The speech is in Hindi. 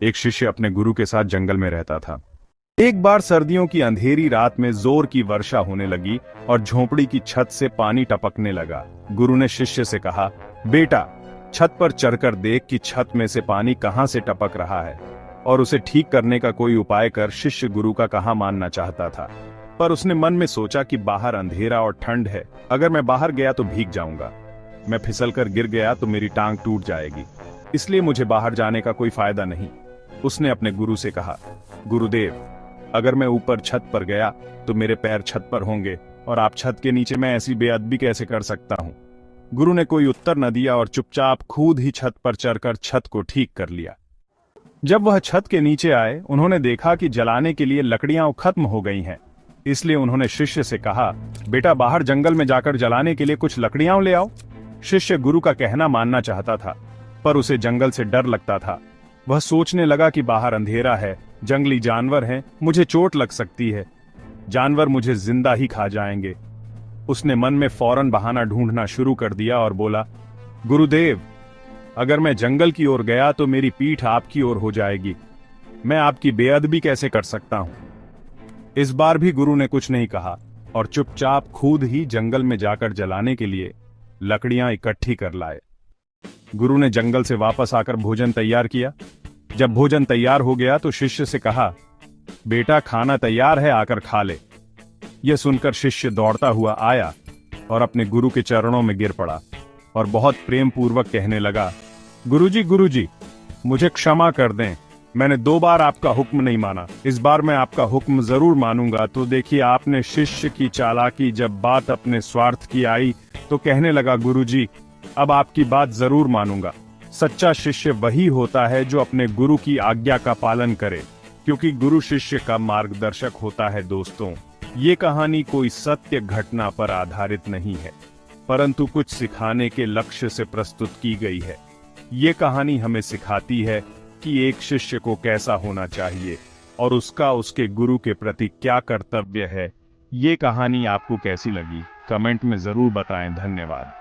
एक शिष्य अपने गुरु के साथ जंगल में रहता था। एक बार सर्दियों की अंधेरी रात में जोर की वर्षा होने लगी और झोपड़ी की छत से पानी टपकने लगा। गुरु ने शिष्य से कहा, बेटा, छत पर चढ़कर देख कि छत में से पानी कहां से टपक रहा है और उसे ठीक करने का कोई उपाय कर। शिष्य गुरु का कहा मानना चाहता था, पर उसने मन में सोचा कि बाहर अंधेरा और ठंड है, अगर मैं बाहर गया तो भीग जाऊंगा, मैं फिसलकर गिर गया तो मेरी टांग टूट जाएगी, इसलिए मुझे बाहर जाने का कोई फायदा नहीं। उसने अपने गुरु से कहा, गुरुदेव, अगर मैं ऊपर छत पर गया तो मेरे पैर छत पर होंगे और आप छत के नीचे, मैं ऐसी बेअदबी कैसे कर सकता हूं। गुरु ने कोई उत्तर न दिया और चुपचाप खुद ही छत पर चढ़कर छत को ठीक कर लिया। जब वह छत के नीचे आए, उन्होंने देखा कि जलाने के लिए लकड़ियां खत्म हो गई हैं। इसलिए उन्होंने शिष्य से कहा, बेटा, बाहर जंगल में जाकर जलाने के लिए कुछ लकड़ियां ले आओ। शिष्य गुरु का कहना मानना चाहता था, पर उसे जंगल से डर लगता था। वह सोचने लगा कि बाहर अंधेरा है, जंगली जानवर हैं, मुझे चोट लग सकती है, जानवर मुझे जिंदा ही खा जाएंगे। उसने मन में फौरन बहाना ढूंढना शुरू कर दिया और बोला, गुरुदेव, अगर मैं जंगल की ओर गया तो मेरी पीठ आपकी ओर हो जाएगी, मैं आपकी बेअदबी कैसे कर सकता हूं। इस बार भी गुरु ने कुछ नहीं कहा और चुपचाप खुद ही जंगल में जाकर जलाने के लिए लकड़ियां इकट्ठी कर लाए। गुरु ने जंगल से वापस आकर भोजन तैयार किया। जब भोजन तैयार हो गया तो शिष्य से कहा, बेटा, खाना तैयार है, आकर खा ले। यह सुनकर शिष्य दौड़ता हुआ आया और अपने गुरु के चरणों में गिर पड़ा और बहुत प्रेम पूर्वक कहने लगा, गुरुजी, मुझे क्षमा कर दें, मैंने 2 बार आपका हुक्म नहीं माना, इस बार मैं आपका हुक्म जरूर मानूंगा। तो देखिए, आपने शिष्य की चालाकी, जब बात अपने स्वार्थ की आई तो कहने लगा, गुरुजी, अब आपकी बात जरूर मानूंगा। सच्चा शिष्य वही होता है जो अपने गुरु की आज्ञा का पालन करे, क्योंकि गुरु शिष्य का मार्गदर्शक होता है। दोस्तों, ये कहानी कोई सत्य घटना पर आधारित नहीं है, परंतु कुछ सिखाने के लक्ष्य से प्रस्तुत की गई है। ये कहानी हमें सिखाती है कि एक शिष्य को कैसा होना चाहिए और उसका उसके गुरु के प्रति क्या कर्तव्य है। ये कहानी आपको कैसी लगी, कमेंट में जरूर बताएं। धन्यवाद।